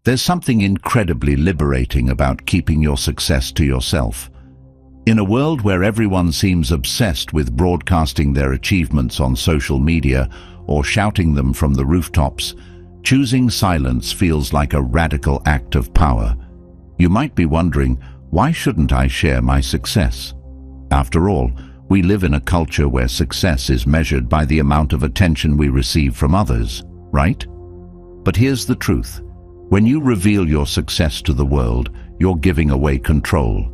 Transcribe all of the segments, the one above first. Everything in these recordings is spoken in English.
There's something incredibly liberating about keeping your success to yourself. In a world where everyone seems obsessed with broadcasting their achievements on social media or shouting them from the rooftops, choosing silence feels like a radical act of power. You might be wondering, why shouldn't I share my success? After all, we live in a culture where success is measured by the amount of attention we receive from others, right? But here's the truth. When you reveal your success to the world, you're giving away control.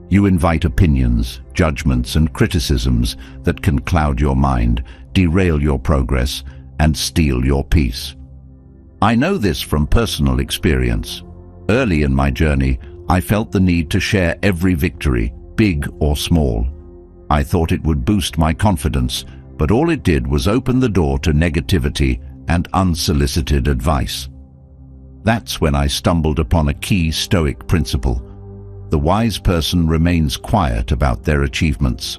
You invite opinions, judgments, and criticisms that can cloud your mind, derail your progress, and steal your peace. I know this from personal experience. Early in my journey, I felt the need to share every victory, big or small. I thought it would boost my confidence, but all it did was open the door to negativity and unsolicited advice. That's when I stumbled upon a key Stoic principle. The wise person remains quiet about their achievements.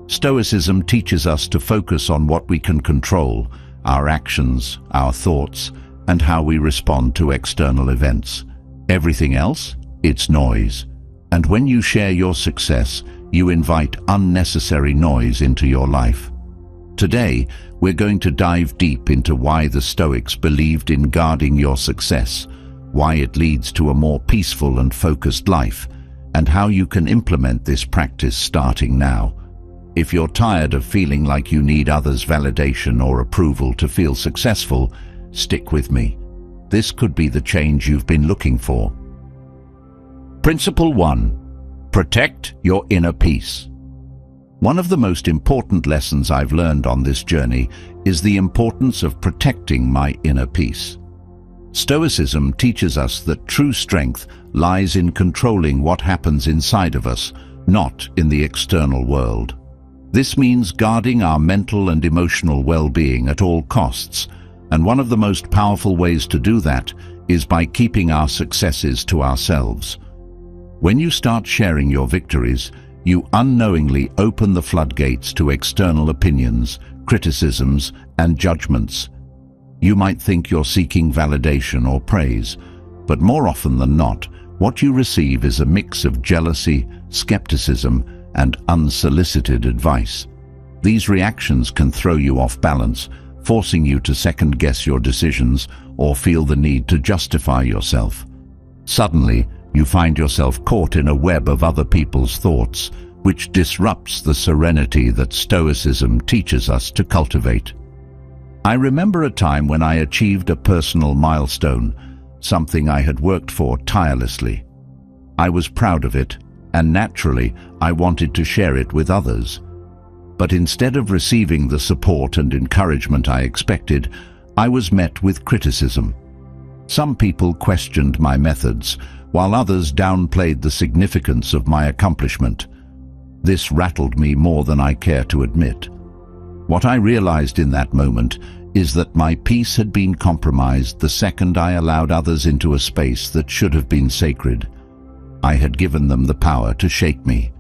Stoicism teaches us to focus on what we can control, our actions, our thoughts, and how we respond to external events. Everything else? It's noise. And when you share your success, you invite unnecessary noise into your life. Today, we're going to dive deep into why the Stoics believed in guarding your success, why it leads to a more peaceful and focused life, and how you can implement this practice starting now. If you're tired of feeling like you need others' validation or approval to feel successful, stick with me. This could be the change you've been looking for. Principle 1. Protect your inner peace. One of the most important lessons I've learned on this journey is the importance of protecting my inner peace. Stoicism teaches us that true strength lies in controlling what happens inside of us, not in the external world. This means guarding our mental and emotional well-being at all costs, and one of the most powerful ways to do that is by keeping our successes to ourselves. When you start sharing your victories, you unknowingly open the floodgates to external opinions, criticisms, and judgments. You might think you're seeking validation or praise, but more often than not, what you receive is a mix of jealousy, skepticism, and unsolicited advice. These reactions can throw you off balance, forcing you to second-guess your decisions or feel the need to justify yourself. Suddenly, you find yourself caught in a web of other people's thoughts, which disrupts the serenity that Stoicism teaches us to cultivate. I remember a time when I achieved a personal milestone, something I had worked for tirelessly. I was proud of it, and naturally, I wanted to share it with others. But instead of receiving the support and encouragement I expected, I was met with criticism. Some people questioned my methods, while others downplayed the significance of my accomplishment. This rattled me more than I care to admit. What I realized in that moment is that my peace had been compromised the second I allowed others into a space that should have been sacred. I had given them the power to shake me.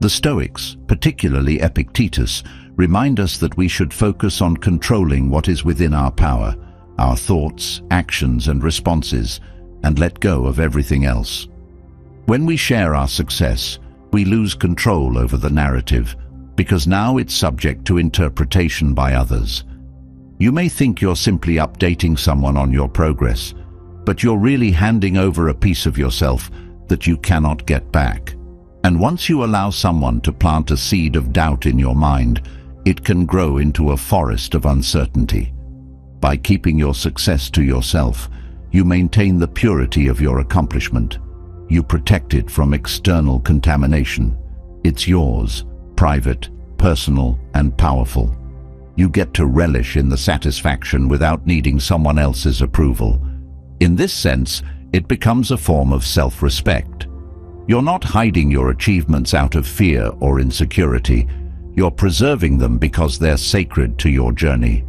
The Stoics, particularly Epictetus, remind us that we should focus on controlling what is within our power, our thoughts, actions, and responses, and let go of everything else. When we share our success, we lose control over the narrative, because now it's subject to interpretation by others. You may think you're simply updating someone on your progress, but you're really handing over a piece of yourself that you cannot get back. And once you allow someone to plant a seed of doubt in your mind, it can grow into a forest of uncertainty. By keeping your success to yourself, you maintain the purity of your accomplishment. You protect it from external contamination. It's yours, private, personal, and powerful. You get to relish in the satisfaction without needing someone else's approval. In this sense, it becomes a form of self-respect. You're not hiding your achievements out of fear or insecurity. You're preserving them because they're sacred to your journey.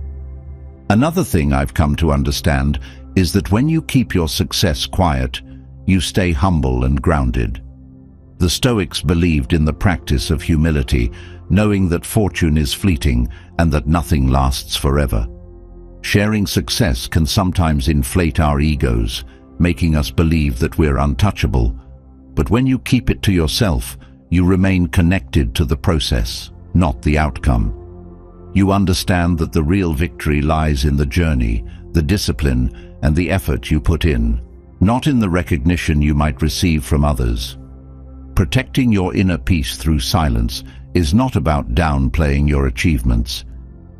Another thing I've come to understand is that when you keep your success quiet, you stay humble and grounded. The Stoics believed in the practice of humility, knowing that fortune is fleeting and that nothing lasts forever. Sharing success can sometimes inflate our egos, making us believe that we're untouchable. But when you keep it to yourself, you remain connected to the process, not the outcome. You understand that the real victory lies in the journey, the discipline, and the effort you put in, not in the recognition you might receive from others. Protecting your inner peace through silence is not about downplaying your achievements.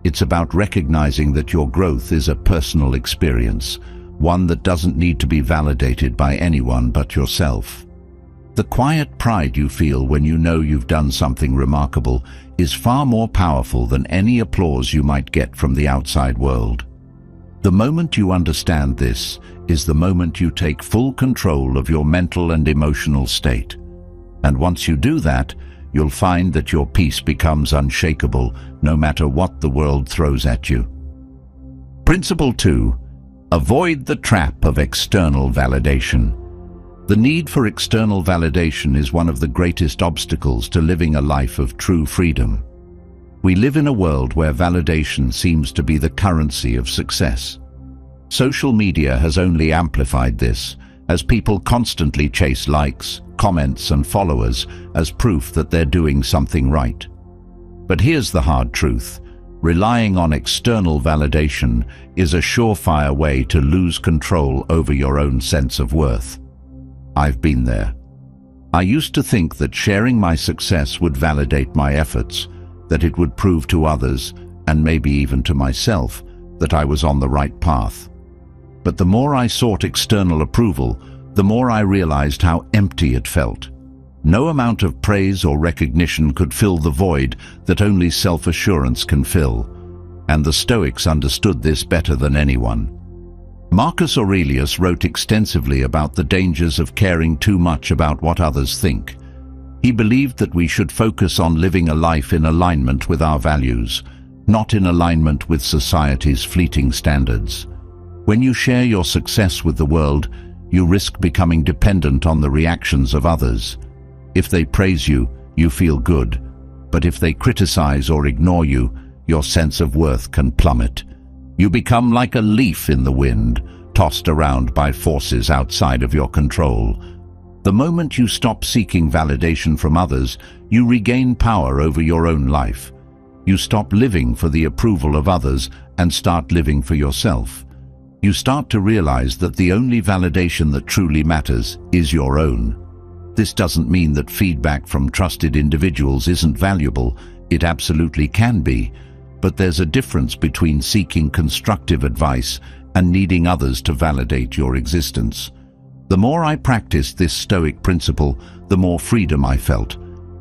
It's about recognizing that your growth is a personal experience, one that doesn't need to be validated by anyone but yourself. The quiet pride you feel when you know you've done something remarkable is far more powerful than any applause you might get from the outside world. The moment you understand this is the moment you take full control of your mental and emotional state. And once you do that, you'll find that your peace becomes unshakable no matter what the world throws at you. Principle 2. Avoid the trap of external validation. The need for external validation is one of the greatest obstacles to living a life of true freedom. We live in a world where validation seems to be the currency of success. Social media has only amplified this, as people constantly chase likes, comments, and followers as proof that they're doing something right. But here's the hard truth. Relying on external validation is a surefire way to lose control over your own sense of worth. I've been there. I used to think that sharing my success would validate my efforts, that it would prove to others, and maybe even to myself, that I was on the right path. But the more I sought external approval, the more I realized how empty it felt. No amount of praise or recognition could fill the void that only self-assurance can fill, and the Stoics understood this better than anyone. Marcus Aurelius wrote extensively about the dangers of caring too much about what others think. He believed that we should focus on living a life in alignment with our values, not in alignment with society's fleeting standards. When you share your success with the world, you risk becoming dependent on the reactions of others. If they praise you, you feel good, but if they criticize or ignore you, your sense of worth can plummet. You become like a leaf in the wind, tossed around by forces outside of your control. The moment you stop seeking validation from others, you regain power over your own life. You stop living for the approval of others and start living for yourself. You start to realize that the only validation that truly matters is your own. This doesn't mean that feedback from trusted individuals isn't valuable. It absolutely can be. But there's a difference between seeking constructive advice and needing others to validate your existence. The more I practiced this Stoic principle, the more freedom I felt.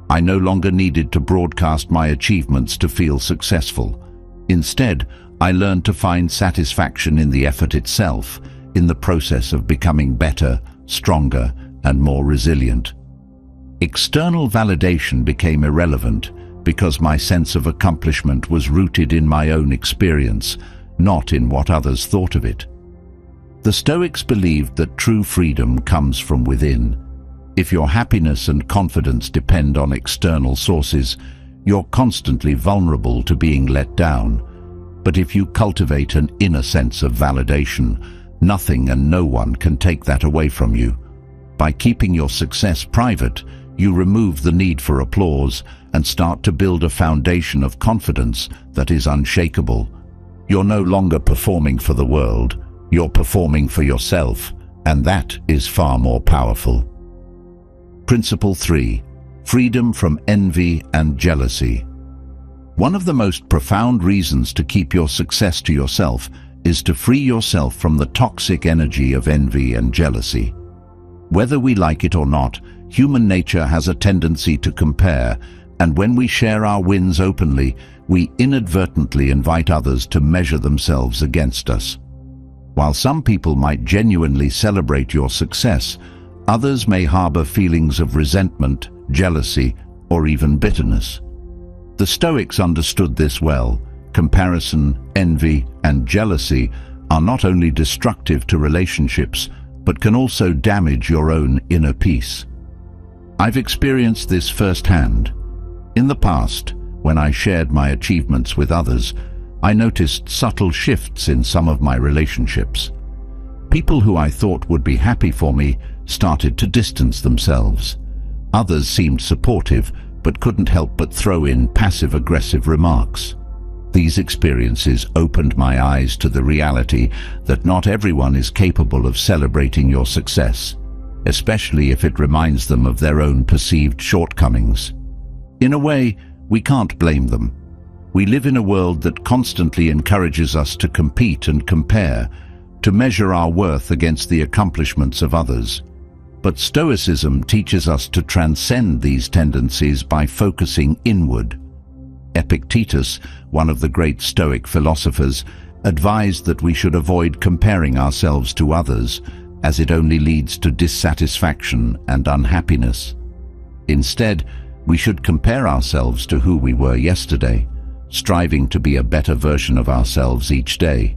I no longer needed to broadcast my achievements to feel successful. Instead, I learned to find satisfaction in the effort itself, in the process of becoming better, stronger, and more resilient. External validation became irrelevant because my sense of accomplishment was rooted in my own experience, not in what others thought of it. The Stoics believed that true freedom comes from within. If your happiness and confidence depend on external sources, you're constantly vulnerable to being let down. But if you cultivate an inner sense of validation, nothing and no one can take that away from you. By keeping your success private, you remove the need for applause and start to build a foundation of confidence that is unshakable. You're no longer performing for the world, you're performing for yourself, and that is far more powerful. Principle 3. Freedom from envy and jealousy. One of the most profound reasons to keep your success to yourself is to free yourself from the toxic energy of envy and jealousy. Whether we like it or not, human nature has a tendency to compare, and when we share our wins openly, we inadvertently invite others to measure themselves against us. While some people might genuinely celebrate your success, others may harbor feelings of resentment, jealousy, or even bitterness. The Stoics understood this well. Comparison, envy, and jealousy are not only destructive to relationships, but can also damage your own inner peace. I've experienced this firsthand. In the past, when I shared my achievements with others, I noticed subtle shifts in some of my relationships. People who I thought would be happy for me started to distance themselves. Others seemed supportive, but couldn't help but throw in passive-aggressive remarks. These experiences opened my eyes to the reality that not everyone is capable of celebrating your success, especially if it reminds them of their own perceived shortcomings. In a way, we can't blame them. We live in a world that constantly encourages us to compete and compare, to measure our worth against the accomplishments of others. But Stoicism teaches us to transcend these tendencies by focusing inward. Epictetus, one of the great Stoic philosophers, advised that we should avoid comparing ourselves to others, as it only leads to dissatisfaction and unhappiness. Instead, we should compare ourselves to who we were yesterday, striving to be a better version of ourselves each day.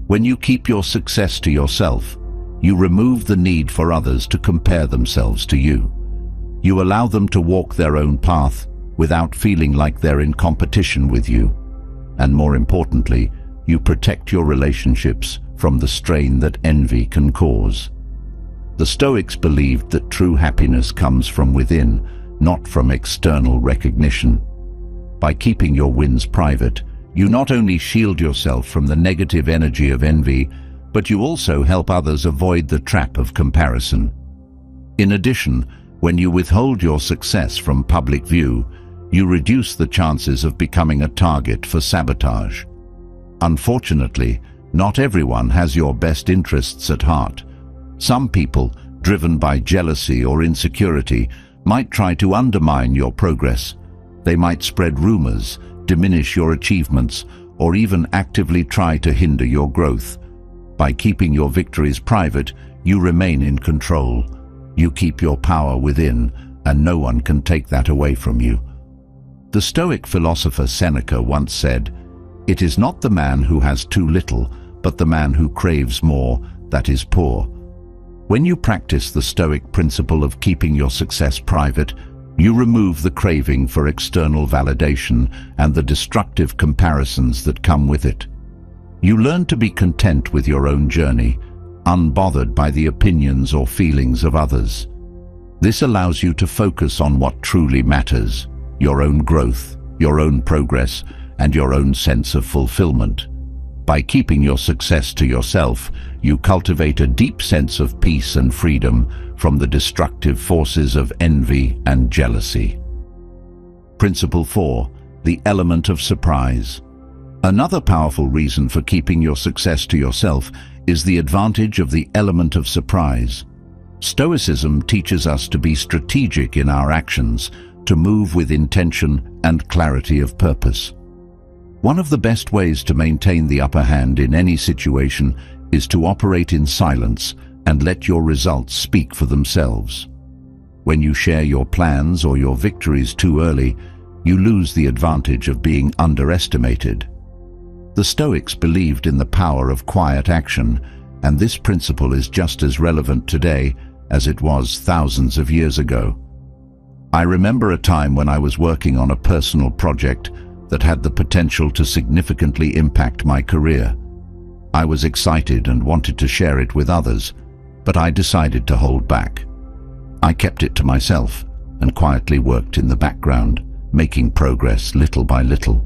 When you keep your success to yourself, you remove the need for others to compare themselves to you. You allow them to walk their own path without feeling like they're in competition with you. And more importantly, you protect your relationships from the strain that envy can cause. The Stoics believed that true happiness comes from within, not from external recognition. By keeping your wins private, you not only shield yourself from the negative energy of envy, but you also help others avoid the trap of comparison. In addition, when you withhold your success from public view, you reduce the chances of becoming a target for sabotage. Unfortunately, not everyone has your best interests at heart. Some people, driven by jealousy or insecurity, might try to undermine your progress. They might spread rumors, diminish your achievements, or even actively try to hinder your growth. By keeping your victories private, you remain in control. You keep your power within, and no one can take that away from you. The Stoic philosopher Seneca once said, "It is not the man who has too little, but the man who craves more, that is poor." When you practice the Stoic principle of keeping your success private, you remove the craving for external validation and the destructive comparisons that come with it. You learn to be content with your own journey, unbothered by the opinions or feelings of others. This allows you to focus on what truly matters: your own growth, your own progress, and your own sense of fulfillment. By keeping your success to yourself, you cultivate a deep sense of peace and freedom from the destructive forces of envy and jealousy. Principle 4. The element of surprise. Another powerful reason for keeping your success to yourself is the advantage of the element of surprise. Stoicism teaches us to be strategic in our actions, to move with intention and clarity of purpose. One of the best ways to maintain the upper hand in any situation is to operate in silence and let your results speak for themselves. When you share your plans or your victories too early, you lose the advantage of being underestimated. The Stoics believed in the power of quiet action, and this principle is just as relevant today as it was thousands of years ago. I remember a time when I was working on a personal project that had the potential to significantly impact my career. I was excited and wanted to share it with others, but I decided to hold back. I kept it to myself and quietly worked in the background, making progress little by little.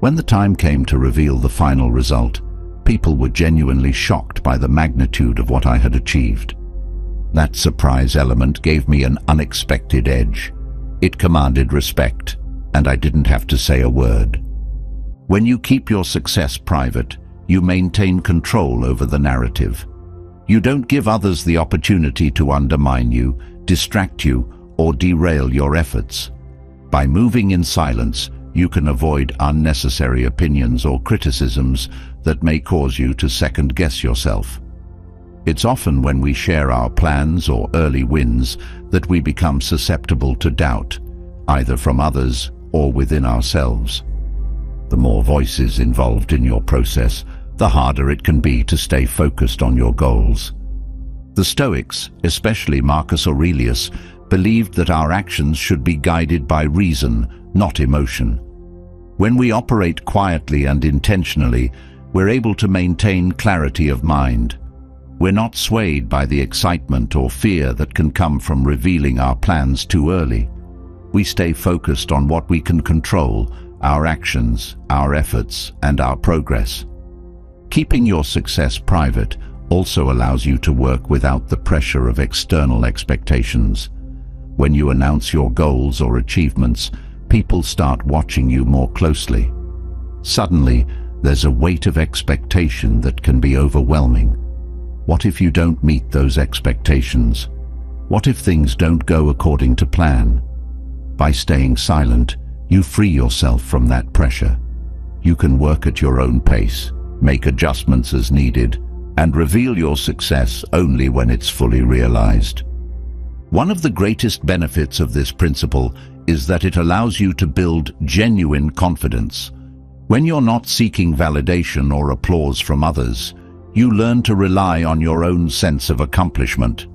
When the time came to reveal the final result, people were genuinely shocked by the magnitude of what I had achieved. That surprise element gave me an unexpected edge. It commanded respect, and I didn't have to say a word. When you keep your success private, you maintain control over the narrative. You don't give others the opportunity to undermine you, distract you, or derail your efforts. By moving in silence, you can avoid unnecessary opinions or criticisms that may cause you to second-guess yourself. It's often when we share our plans or early wins that we become susceptible to doubt, either from others or within ourselves. The more voices involved in your process, the harder it can be to stay focused on your goals. The Stoics, especially Marcus Aurelius, believed that our actions should be guided by reason, not emotion. When we operate quietly and intentionally, we're able to maintain clarity of mind. We're not swayed by the excitement or fear that can come from revealing our plans too early. We stay focused on what we can control, our actions, our efforts, and our progress. Keeping your success private also allows you to work without the pressure of external expectations. When you announce your goals or achievements, people start watching you more closely. Suddenly, there's a weight of expectation that can be overwhelming. What if you don't meet those expectations? What if things don't go according to plan? By staying silent, you free yourself from that pressure. You can work at your own pace, make adjustments as needed, and reveal your success only when it's fully realized. One of the greatest benefits of this principle is that it allows you to build genuine confidence. When you're not seeking validation or applause from others, you learn to rely on your own sense of accomplishment.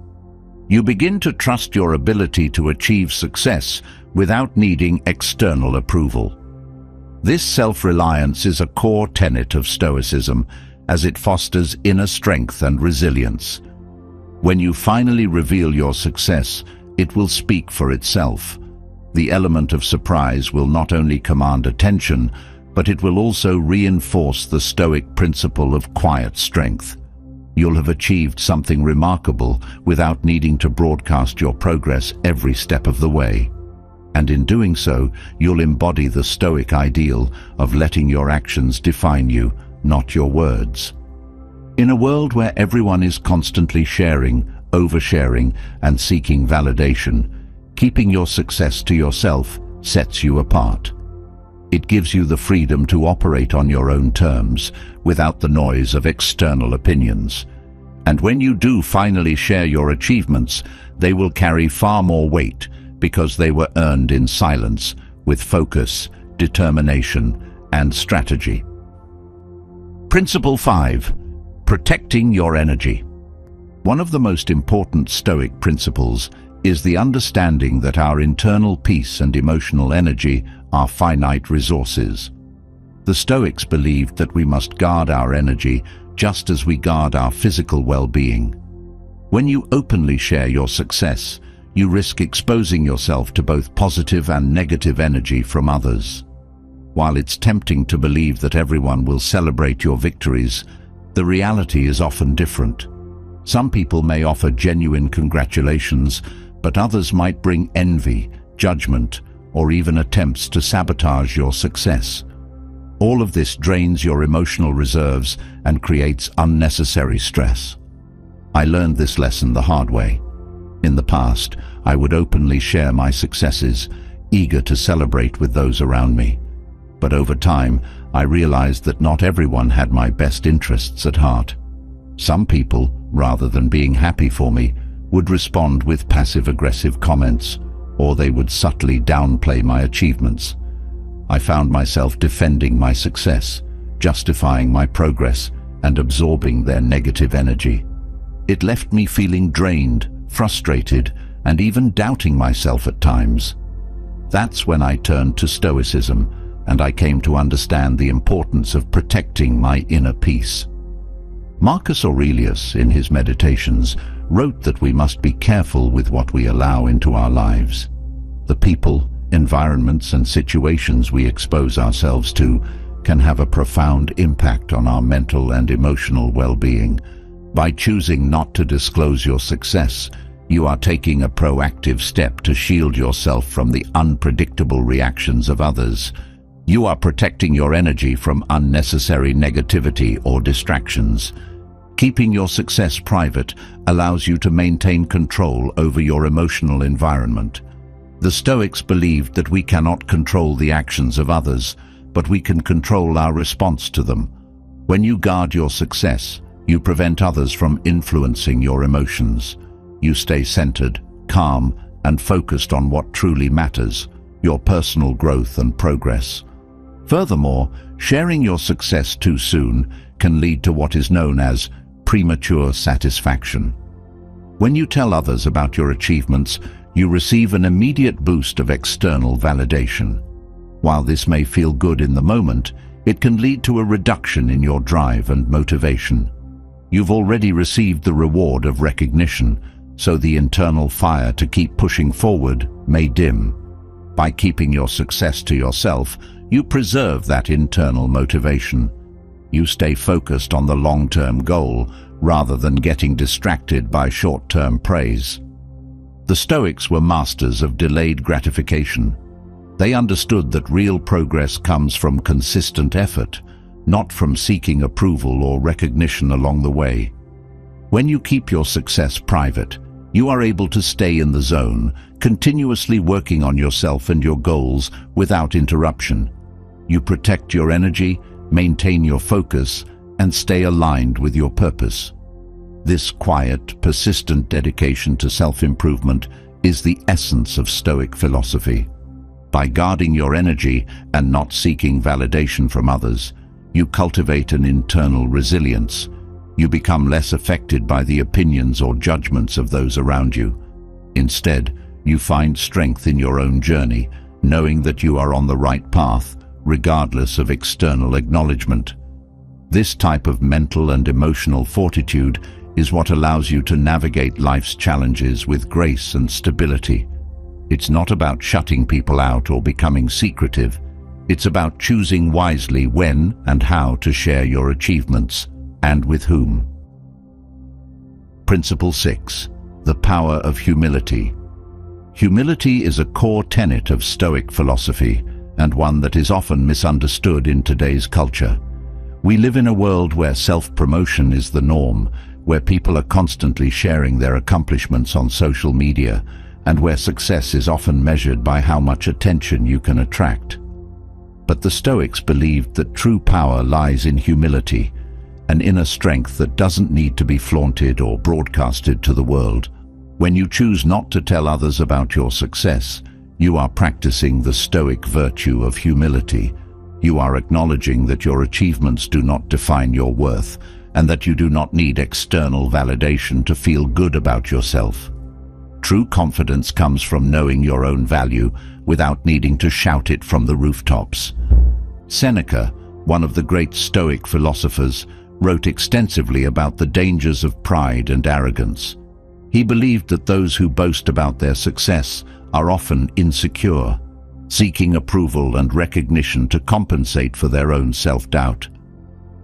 You begin to trust your ability to achieve success without needing external approval. This self-reliance is a core tenet of Stoicism, as it fosters inner strength and resilience. When you finally reveal your success, it will speak for itself. The element of surprise will not only command attention, but it will also reinforce the Stoic principle of quiet strength. You'll have achieved something remarkable without needing to broadcast your progress every step of the way. And in doing so, you'll embody the Stoic ideal of letting your actions define you, not your words. In a world where everyone is constantly sharing, oversharing, and seeking validation, keeping your success to yourself sets you apart. It gives you the freedom to operate on your own terms, without the noise of external opinions. And when you do finally share your achievements, they will carry far more weight because they were earned in silence, with focus, determination, and strategy. Principle 5. Protecting your energy. One of the most important Stoic principles is the understanding that our internal peace and emotional energy are finite resources. The Stoics believed that we must guard our energy just as we guard our physical well-being. When you openly share your success, you risk exposing yourself to both positive and negative energy from others. While it's tempting to believe that everyone will celebrate your victories, the reality is often different. Some people may offer genuine congratulations, but others might bring envy, judgment, or even attempts to sabotage your success. All of this drains your emotional reserves and creates unnecessary stress. I learned this lesson the hard way. In the past, I would openly share my successes, eager to celebrate with those around me. But over time, I realized that not everyone had my best interests at heart. Some people, rather than being happy for me, would respond with passive-aggressive comments, or they would subtly downplay my achievements. I found myself defending my success, justifying my progress, and absorbing their negative energy. It left me feeling drained, frustrated, and even doubting myself at times. That's when I turned to Stoicism, and I came to understand the importance of protecting my inner peace. Marcus Aurelius, in his Meditations, wrote that we must be careful with what we allow into our lives. The people, environments, and situations we expose ourselves to can have a profound impact on our mental and emotional well-being. By choosing not to disclose your success, you are taking a proactive step to shield yourself from the unpredictable reactions of others. You are protecting your energy from unnecessary negativity or distractions. Keeping your success private allows you to maintain control over your emotional environment. The Stoics believed that we cannot control the actions of others, but we can control our response to them. When you guard your success, you prevent others from influencing your emotions. You stay centered, calm, and focused on what truly matters, your personal growth and progress. Furthermore, sharing your success too soon can lead to what is known as premature satisfaction. When you tell others about your achievements, you receive an immediate boost of external validation. While this may feel good in the moment, it can lead to a reduction in your drive and motivation. You've already received the reward of recognition, so the internal fire to keep pushing forward may dim. By keeping your success to yourself, you preserve that internal motivation. You stay focused on the long-term goal rather than getting distracted by short-term praise. The Stoics were masters of delayed gratification. They understood that real progress comes from consistent effort, not from seeking approval or recognition along the way. When you keep your success private, you are able to stay in the zone, continuously working on yourself and your goals without interruption. You protect your energy, maintain your focus, and stay aligned with your purpose. This quiet, persistent dedication to self-improvement is the essence of Stoic philosophy. By guarding your energy and not seeking validation from others, you cultivate an internal resilience. You become less affected by the opinions or judgments of those around you. Instead, you find strength in your own journey, knowing that you are on the right path, regardless of external acknowledgement. This type of mental and emotional fortitude is what allows you to navigate life's challenges with grace and stability. It's not about shutting people out or becoming secretive. It's about choosing wisely when and how to share your achievements, and with whom. Principle 6. The power of humility. Humility is a core tenet of Stoic philosophy, and one that is often misunderstood in today's culture. We live in a world where self-promotion is the norm, where people are constantly sharing their accomplishments on social media, and where success is often measured by how much attention you can attract. But the Stoics believed that true power lies in humility, an inner strength that doesn't need to be flaunted or broadcasted to the world. When you choose not to tell others about your success, you are practicing the Stoic virtue of humility. You are acknowledging that your achievements do not define your worth, and that you do not need external validation to feel good about yourself. True confidence comes from knowing your own value without needing to shout it from the rooftops. Seneca, one of the great Stoic philosophers, wrote extensively about the dangers of pride and arrogance. He believed that those who boast about their success are often insecure, seeking approval and recognition to compensate for their own self-doubt.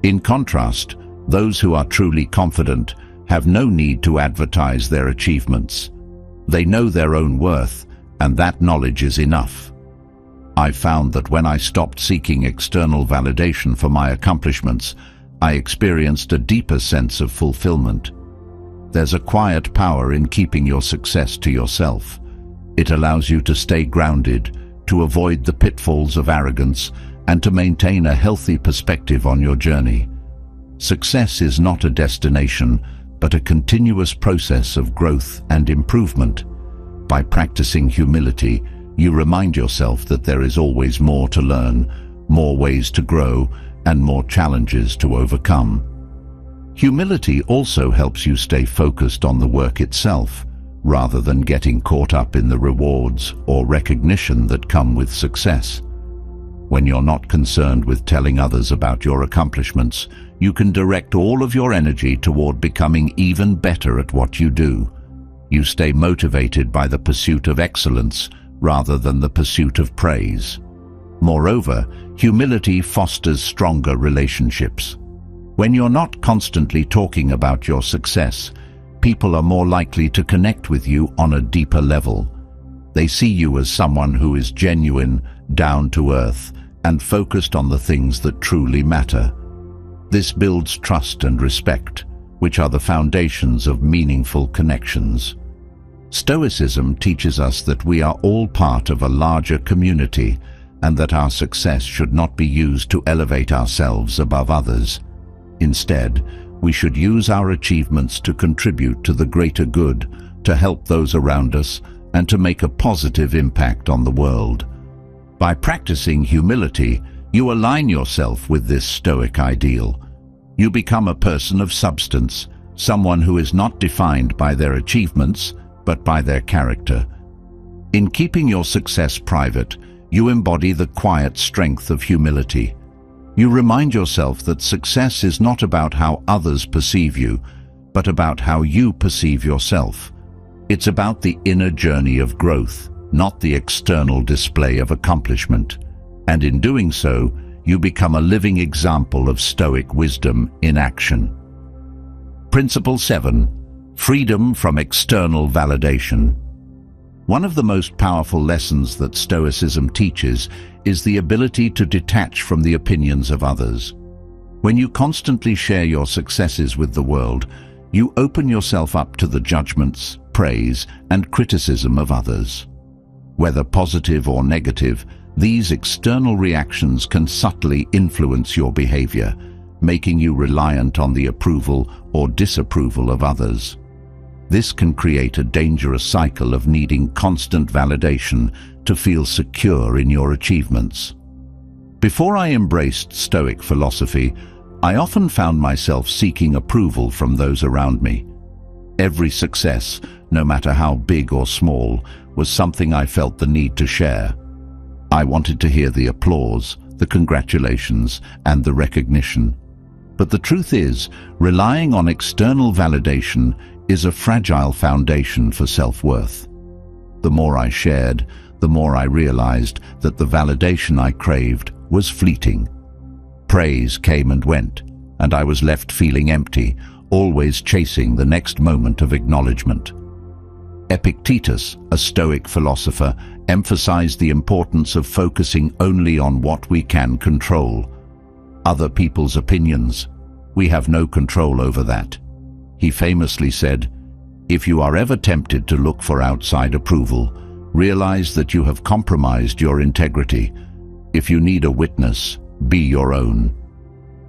In contrast, those who are truly confident have no need to advertise their achievements. They know their own worth, and that knowledge is enough. I found that when I stopped seeking external validation for my accomplishments, I experienced a deeper sense of fulfillment. There's a quiet power in keeping your success to yourself. It allows you to stay grounded, to avoid the pitfalls of arrogance, and to maintain a healthy perspective on your journey. Success is not a destination, but a continuous process of growth and improvement. By practicing humility, you remind yourself that there is always more to learn, more ways to grow, and more challenges to overcome. Humility also helps you stay focused on the work itself, rather than getting caught up in the rewards or recognition that come with success. When you're not concerned with telling others about your accomplishments, you can direct all of your energy toward becoming even better at what you do. You stay motivated by the pursuit of excellence rather than the pursuit of praise. Moreover, humility fosters stronger relationships. When you're not constantly talking about your success, people are more likely to connect with you on a deeper level. They see you as someone who is genuine, down to earth, and focused on the things that truly matter. This builds trust and respect, which are the foundations of meaningful connections. Stoicism teaches us that we are all part of a larger community, and that our success should not be used to elevate ourselves above others. Instead, we should use our achievements to contribute to the greater good, to help those around us, and to make a positive impact on the world. By practicing humility, you align yourself with this Stoic ideal. You become a person of substance, someone who is not defined by their achievements, but by their character. In keeping your success private, you embody the quiet strength of humility. You remind yourself that success is not about how others perceive you, but about how you perceive yourself. It's about the inner journey of growth, not the external display of accomplishment. And in doing so, you become a living example of Stoic wisdom in action. Principle 7. Freedom from external validation. One of the most powerful lessons that Stoicism teaches is the ability to detach from the opinions of others. When you constantly share your successes with the world, you open yourself up to the judgments, praise, and criticism of others. Whether positive or negative, these external reactions can subtly influence your behavior, making you reliant on the approval or disapproval of others. This can create a dangerous cycle of needing constant validation to feel secure in your achievements. Before I embraced Stoic philosophy, I often found myself seeking approval from those around me. Every success, no matter how big or small, was something I felt the need to share. I wanted to hear the applause, the congratulations, and the recognition. But the truth is, relying on external validation is a fragile foundation for self-worth. The more I shared, the more I realized that the validation I craved was fleeting. Praise came and went, and I was left feeling empty, always chasing the next moment of acknowledgement. Epictetus, a Stoic philosopher, emphasized the importance of focusing only on what we can control. Other people's opinions, we have no control over that. He famously said, "If you are ever tempted to look for outside approval, realize that you have compromised your integrity. If you need a witness, be your own."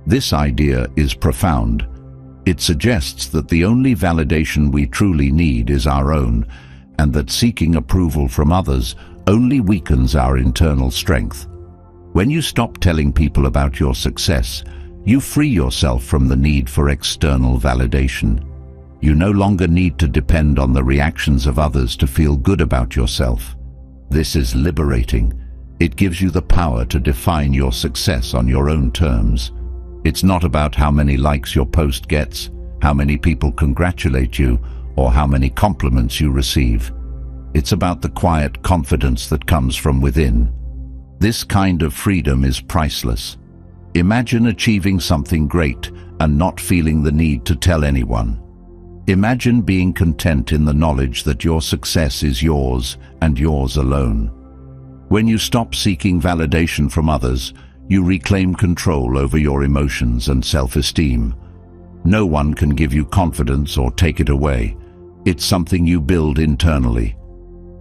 This idea is profound. It suggests that the only validation we truly need is our own, and that seeking approval from others only weakens our internal strength. When you stop telling people about your success, you free yourself from the need for external validation. You no longer need to depend on the reactions of others to feel good about yourself. This is liberating. It gives you the power to define your success on your own terms. It's not about how many likes your post gets, how many people congratulate you, or how many compliments you receive. It's about the quiet confidence that comes from within. This kind of freedom is priceless. Imagine achieving something great and not feeling the need to tell anyone. Imagine being content in the knowledge that your success is yours and yours alone. When you stop seeking validation from others, you reclaim control over your emotions and self-esteem. No one can give you confidence or take it away. It's something you build internally.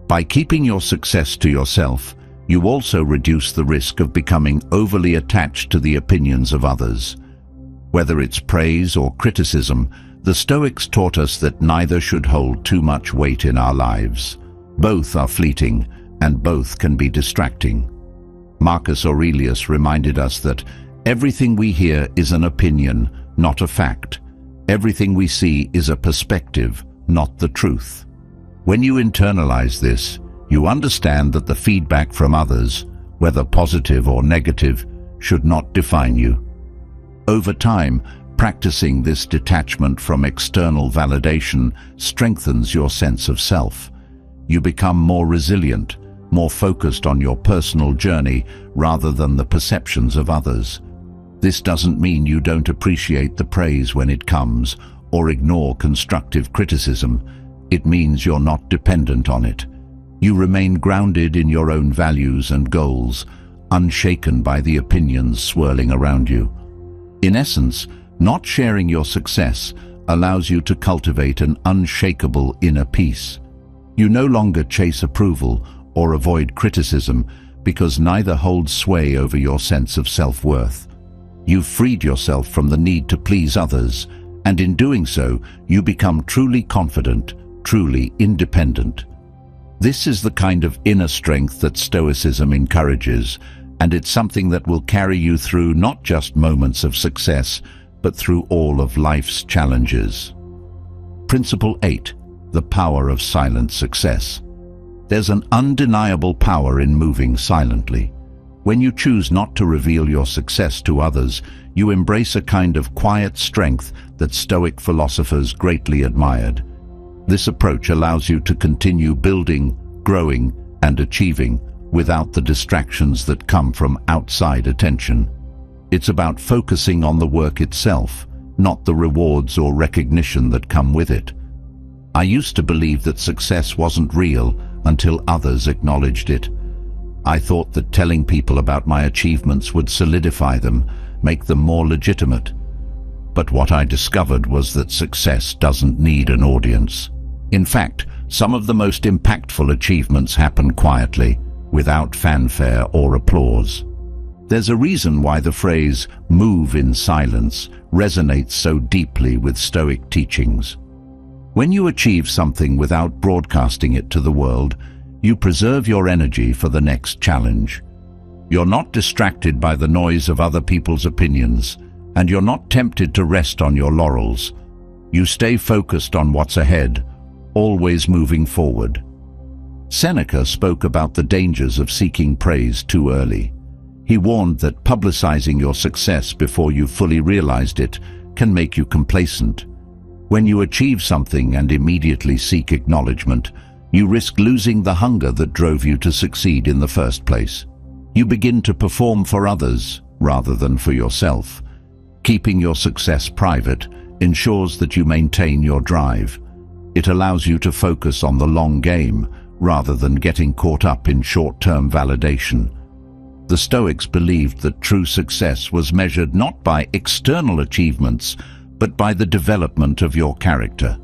By keeping your success to yourself, you also reduce the risk of becoming overly attached to the opinions of others. Whether it's praise or criticism, the Stoics taught us that neither should hold too much weight in our lives. Both are fleeting, and both can be distracting. Marcus Aurelius reminded us that everything we hear is an opinion, not a fact. Everything we see is a perspective, not the truth. When you internalize this, you understand that the feedback from others, whether positive or negative, should not define you. Over time, practicing this detachment from external validation strengthens your sense of self. You become more resilient, more focused on your personal journey rather than the perceptions of others. This doesn't mean you don't appreciate the praise when it comes or ignore constructive criticism. It means you're not dependent on it. You remain grounded in your own values and goals, unshaken by the opinions swirling around you. In essence, not sharing your success allows you to cultivate an unshakable inner peace. You no longer chase approval or avoid criticism because neither holds sway over your sense of self-worth. You've freed yourself from the need to please others, and in doing so, you become truly confident, truly independent. This is the kind of inner strength that Stoicism encourages, and it's something that will carry you through not just moments of success, but through all of life's challenges. Principle 8. The power of silent success. There's an undeniable power in moving silently. When you choose not to reveal your success to others, you embrace a kind of quiet strength that Stoic philosophers greatly admired. This approach allows you to continue building, growing, and achieving without the distractions that come from outside attention. It's about focusing on the work itself, not the rewards or recognition that come with it. I used to believe that success wasn't real until others acknowledged it. I thought that telling people about my achievements would solidify them, make them more legitimate. But what I discovered was that success doesn't need an audience. In fact, some of the most impactful achievements happen quietly, without fanfare or applause. There's a reason why the phrase "move in silence" resonates so deeply with Stoic teachings. When you achieve something without broadcasting it to the world, you preserve your energy for the next challenge. You're not distracted by the noise of other people's opinions, and you're not tempted to rest on your laurels. You stay focused on what's ahead, always moving forward. Seneca spoke about the dangers of seeking praise too early. He warned that publicizing your success before you fully realized it can make you complacent. When you achieve something and immediately seek acknowledgement, you risk losing the hunger that drove you to succeed in the first place. You begin to perform for others rather than for yourself. Keeping your success private ensures that you maintain your drive. It allows you to focus on the long game rather than getting caught up in short-term validation. The Stoics believed that true success was measured not by external achievements, but by the development of your character.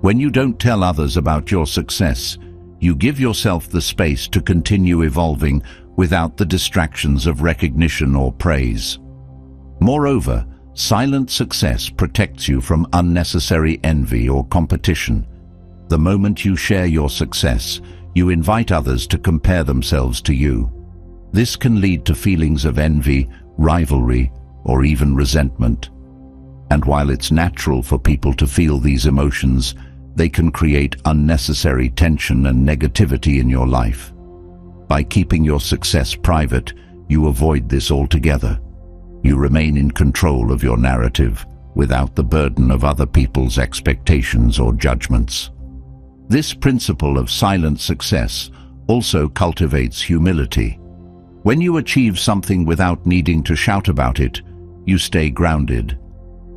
When you don't tell others about your success, you give yourself the space to continue evolving without the distractions of recognition or praise. Moreover, silent success protects you from unnecessary envy or competition. The moment you share your success, you invite others to compare themselves to you. This can lead to feelings of envy, rivalry, or even resentment. And while it's natural for people to feel these emotions, they can create unnecessary tension and negativity in your life. By keeping your success private, you avoid this altogether. You remain in control of your narrative, without the burden of other people's expectations or judgments. This principle of silent success also cultivates humility. When you achieve something without needing to shout about it, you stay grounded.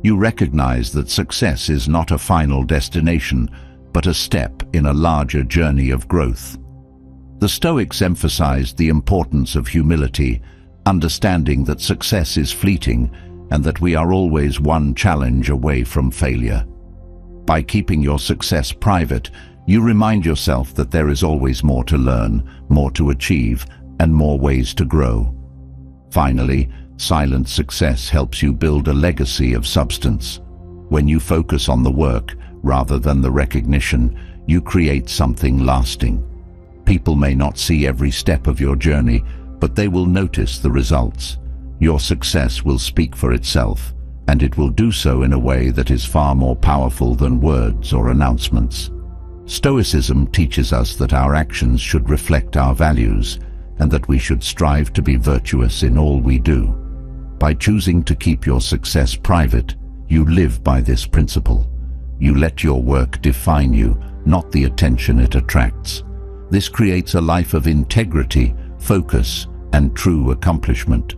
You recognize that success is not a final destination, but a step in a larger journey of growth. The Stoics emphasized the importance of humility, understanding that success is fleeting and that we are always one challenge away from failure. By keeping your success private, you remind yourself that there is always more to learn, more to achieve, and more ways to grow. Finally, silent success helps you build a legacy of substance. When you focus on the work rather than the recognition, you create something lasting. People may not see every step of your journey, but they will notice the results. Your success will speak for itself, and it will do so in a way that is far more powerful than words or announcements. Stoicism teaches us that our actions should reflect our values, and that we should strive to be virtuous in all we do. By choosing to keep your success private, you live by this principle. You let your work define you, not the attention it attracts. This creates a life of integrity, focus, and true accomplishment.